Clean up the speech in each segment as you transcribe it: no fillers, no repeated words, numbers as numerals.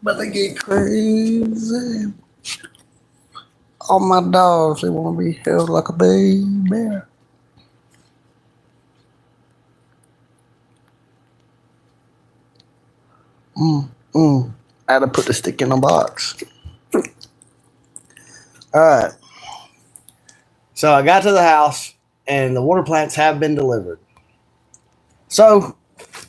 But they get crazy. All my dogs, they want to be held like a baby. Mm, mm. I had to put the stick in a box. All right. So I got to the house, and the water plants have been delivered. So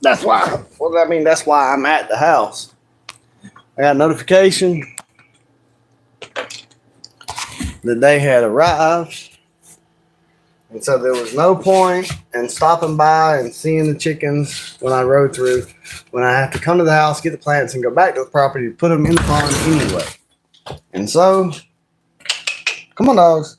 that's why. What does that mean? That's why I'm at the house. I got a notification that they had arrived. And so there was no point in stopping by and seeing the chickens when I rode through, when I have to come to the house, get the plants, and go back to the property to put them in the pond anyway. And so, come on, dogs.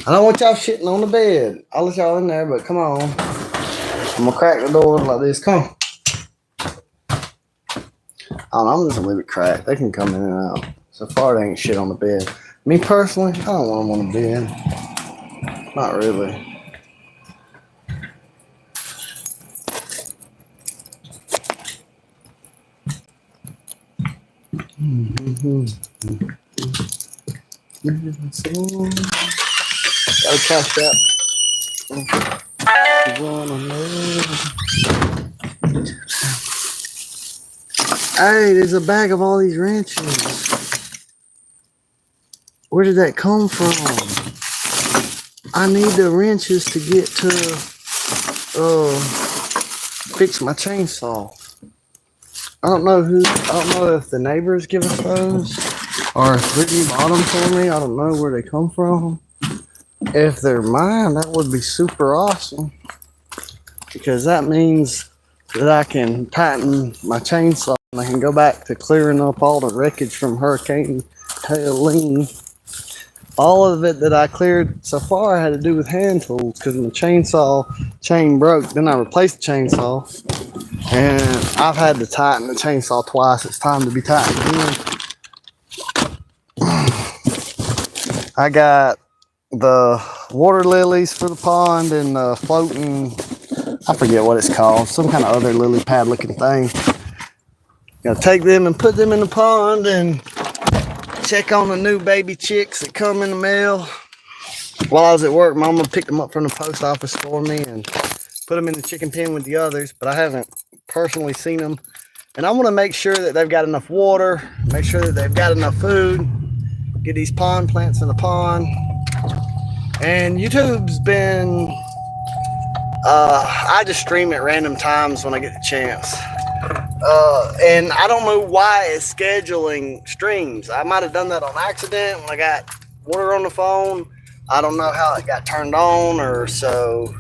I don't want y'all shitting on the bed. I'll let y'all in there, but come on. I'm going to crack the door like this. Come on. I don't know, I'm just going to leave it cracked. They can come in and out. So far, they ain't shit on the bed. Me personally, I don't want them on the bed. Not really. Gotta cash that. Hey, there's a bag of all these wrenches. Where did that come from? I need the wrenches to get to fix my chainsaw. I don't know if the neighbors give us those or if Brittany bought them for me. I don't know where they come from. If they're mine, that would be super awesome, because that means that I can tighten my chainsaw and I can go back to clearing up all the wreckage from Hurricane Helene. All of it that I cleared so far had to do with hand tools, because my chainsaw chain broke. Then I replaced the chainsaw, and I've had to tighten the chainsaw twice. It's time to be tightened again. I got the water lilies for the pond and the floating, I forget what it's called, some kind of other lily pad looking thing. Gotta take them and put them in the pond and check on the new baby chicks that come in the mail. While I was at work, Mama picked them up from the post office for me and put them in the chicken pen with the others, but I haven't personally seen them. And I want to make sure that they've got enough water, make sure that they've got enough food, get these pond plants in the pond. And YouTube's been, I just stream at random times when I get the chance. And I don't know why it's scheduling streams. I might have done that on accident when I got water on the phone. I don't know how it got turned on, or so.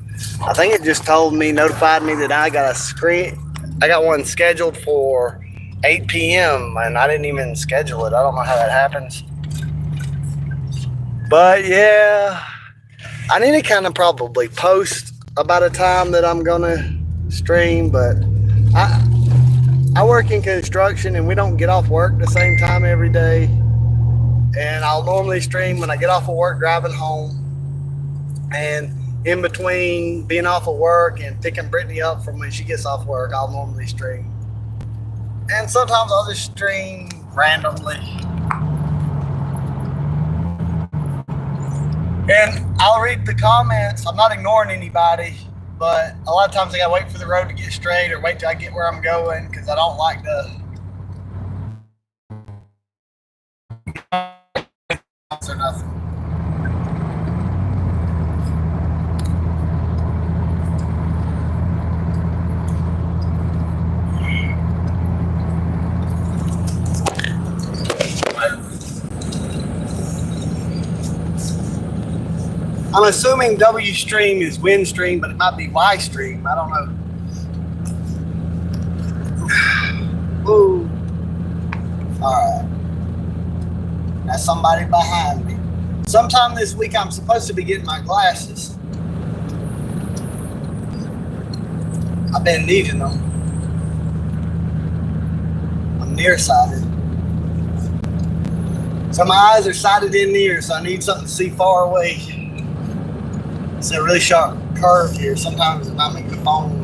I think it just notified me that I got one scheduled for 8 p.m. and I didn't even schedule it. I don't know how that happens. But yeah, I need to kind of probably post about a time that I'm gonna stream, but I work in construction and we don't get off work the same time every day. And I'll normally stream when I get off of work driving home. And in between being off of work and picking Brittany up from when she gets off work, I'll normally stream. And sometimes I'll just stream randomly. And I'll read the comments. I'm not ignoring anybody, but a lot of times I gotta wait for the road to get straight or wait till I get where I'm going, because I don't like to or nothing. I'm assuming W stream is wind stream, but it might be Y stream. I don't know. Ooh. Alright. That's somebody behind me. Sometime this week I'm supposed to be getting my glasses. I've been needing them. I'm nearsighted. So my eyes are sighted in near, so I need something to see far away. It's a really sharp curve here. Sometimes it might make the phone.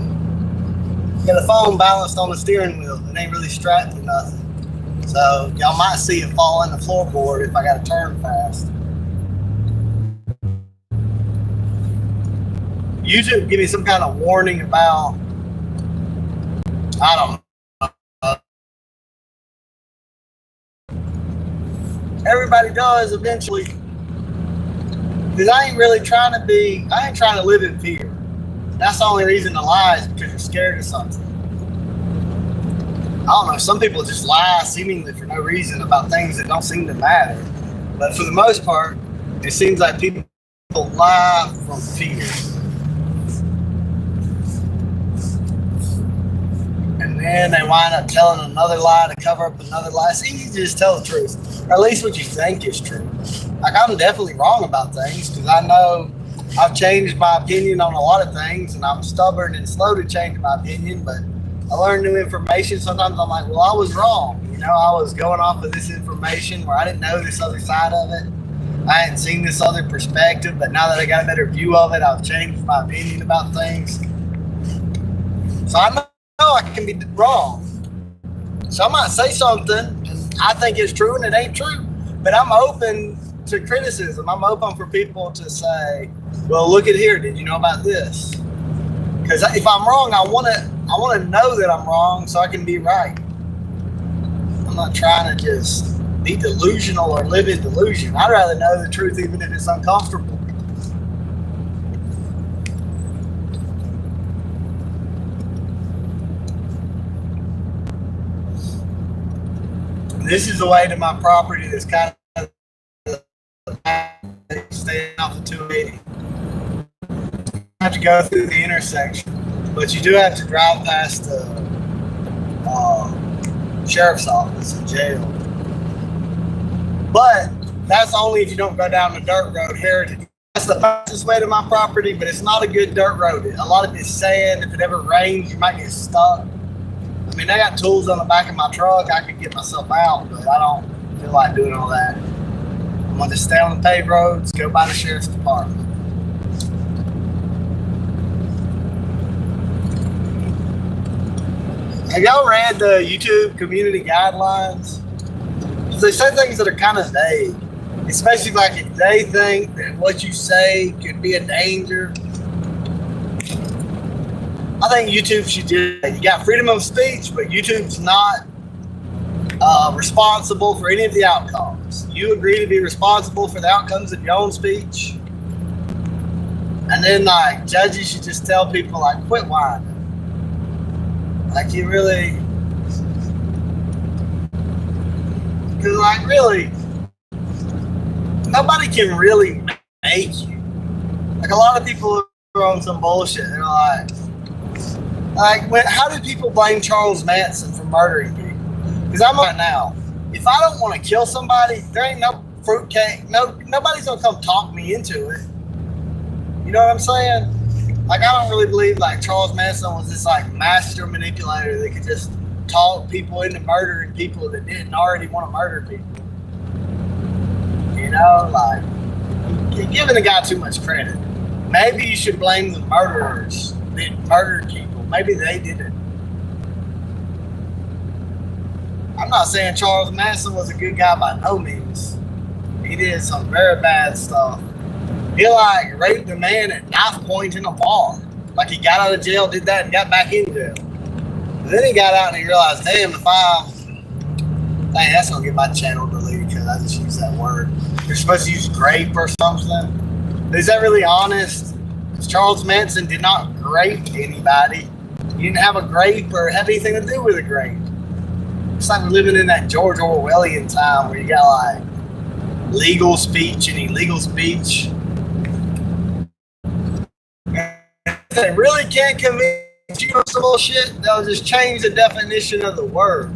Got the phone balanced on the steering wheel. It ain't really strapped or nothing. So y'all might see it fall in the floorboard if I got to turn fast. YouTube give me some kind of warning about, I don't know. Everybody does eventually. Because I ain't trying to live in fear. That's the only reason to lie is because you're scared of something. I don't know, some people just lie seemingly for no reason about things that don't seem to matter. But for the most part, it seems like people lie from fear. And then they wind up telling another lie to cover up another lie. It's easy to just tell the truth, or at least what you think is true. Like, I'm definitely wrong about things because I know I've changed my opinion on a lot of things, and I'm stubborn and slow to change my opinion, but I learn new information. Sometimes I'm like, well, I was wrong. I was going off of this information where I didn't know this other side of it. I hadn't seen this other perspective, but now that I got a better view of it, I've changed my opinion about things. So I know I can be wrong. So I might say something and I think it's true and it ain't true, but I'm open to criticism. I'm open for people to say, well, look at here, did you know about this? Because if I'm wrong, I want to know that I'm wrong so I can be right. I'm not trying to just be delusional or live in delusion. I'd rather know the truth even if it's uncomfortable. This is the way to my property that's kind of staying off the 280. You have to go through the intersection, but you do have to drive past the sheriff's office and jail. But that's only if you don't go down the dirt road, Heritage. That's the fastest way to my property, but it's not a good dirt road. A lot of it's sand. If it ever rains, you might get stuck. I mean, I got tools on the back of my truck. I could get myself out, but I don't feel like doing all that. I'm going to stay on the paved roads, go by the sheriff's department. Have y'all read the YouTube community guidelines? They say things that are kind of vague, especially like if they think that what you say could be a danger. I think YouTube should you got freedom of speech, but YouTube's not responsible for any of the outcomes. You agree to be responsible for the outcomes of your own speech. And then like judges should just tell people like, quit whining. Like you really, because like really, nobody can really make you. Like a lot of people are on some bullshit. They're like, how do people blame Charles Manson for murdering people? Because I'm right now, if I don't want to kill somebody, there ain't no fruitcake. Nobody's gonna come talk me into it. You know what I'm saying? Like I don't really believe like Charles Manson was this like master manipulator that could just talk people into murdering people that didn't already want to murder people. You know, like you're giving the guy too much credit. Maybe you should blame the murderers that murdered people. Maybe they did it. I'm not saying Charles Manson was a good guy by no means. He did some very bad stuff. He like raped a man at knife point in a bar. Like he got out of jail, did that, and got back in jail. And then he got out and he realized, damn, that's gonna get my channel deleted because I just used that word. You're supposed to use grape or something. Is that really honest? Charles Manson did not grape anybody. He didn't have a grape or have anything to do with a grape. It's like we're living in that George Orwellian time where you got like legal speech and illegal speech. If they really can't convince you of some bullshit, they'll just change the definition of the word.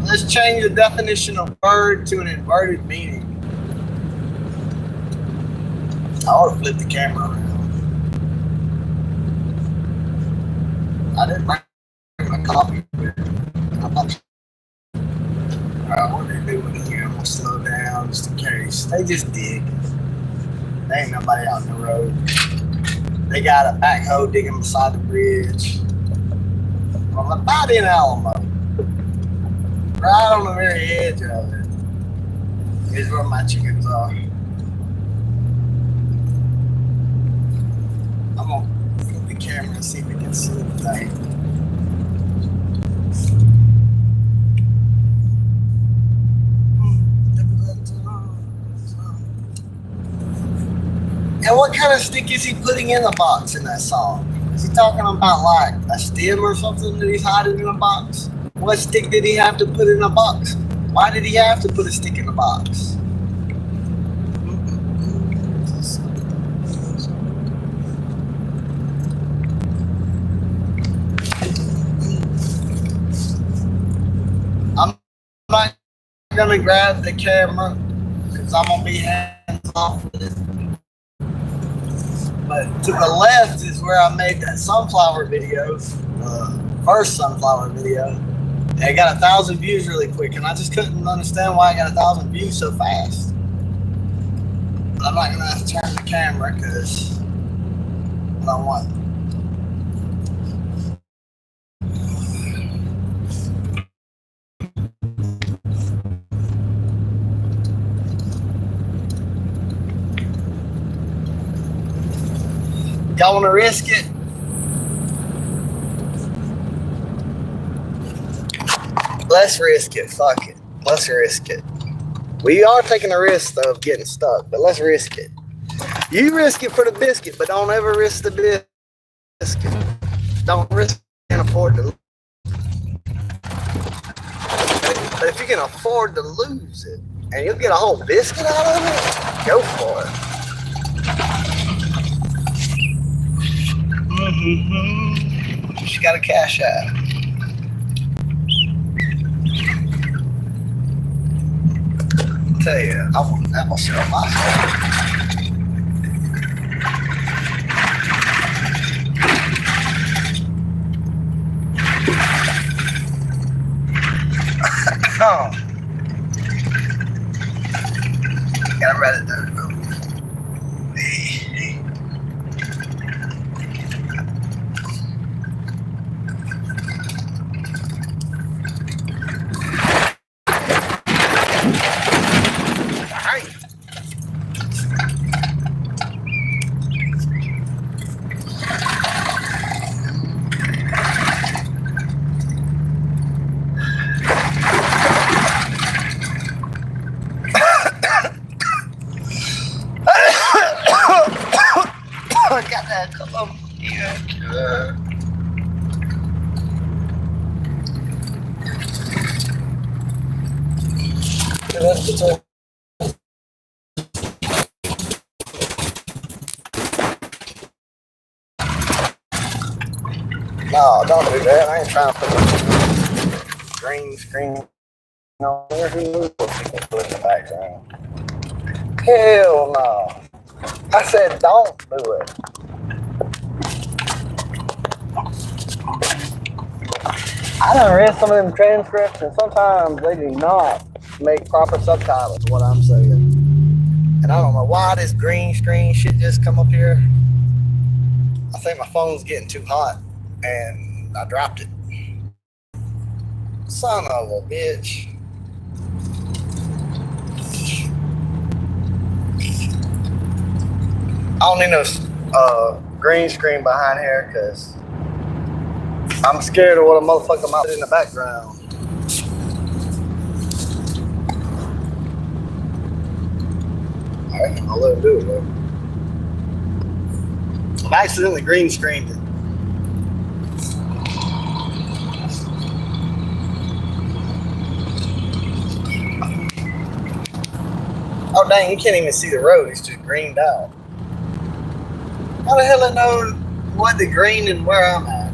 Let's change the definition of word to an inverted meaning. I ought to flip the camera around. I didn't bring my coffee. Alright, what are they doing here? I'm gonna slow down just in case. They just dig. There ain't nobody out in the road. They got a backhoe digging beside the bridge. Well, about in Alamo. Right on the very edge of it is where my chickens are. I'm gonna flip the camera and see if we can see anything. And what kind of stick is he putting in the box in that song? Is he talking about like a stem or something that he's hiding in a box? What stick did he have to put in a box? Why did he have to put a stick in the box? I'm not gonna grab the camera because I'm gonna be hands off with it. But to the left is where I made that sunflower video, first sunflower video. And it got 1,000 views really quick, and I just couldn't understand why I got 1,000 views so fast. But I'm not gonna have to turn the camera because I don't want. Y'all want to risk it? Let's risk it. Fuck it. Let's risk it. We are taking a risk though of getting stuck, but let's risk it. You risk it for the biscuit, but don't ever risk the biscuit. Don't risk and afford to lose. But if you can afford to lose it and you'll get a whole biscuit out of it, go for it. She got a cash out. I'll tell you, I want that will sell myself. Oh. Gotta write it down. I got that Columbia. No, don't do that. I ain't trying to put the green screen on there. Who knows what people put in the background? Hell no. I said don't do it. I done read some of them transcripts and sometimes they do not make proper subtitles of what I'm saying. And I don't know why this green screen shit just come up here. I think my phone's getting too hot and I dropped it. Son of a bitch. I don't need no green screen behind here because I'm scared of what a motherfucker might put in the background. Alright, I'll let him do it though. I've accidentally green screened it. Oh dang, you can't even see the road, it's just greened out. How the hell I know what the green and where I'm at?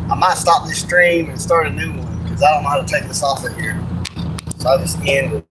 I might stop this stream and start a new one because I don't know how to take this off of here. So I'll just end it.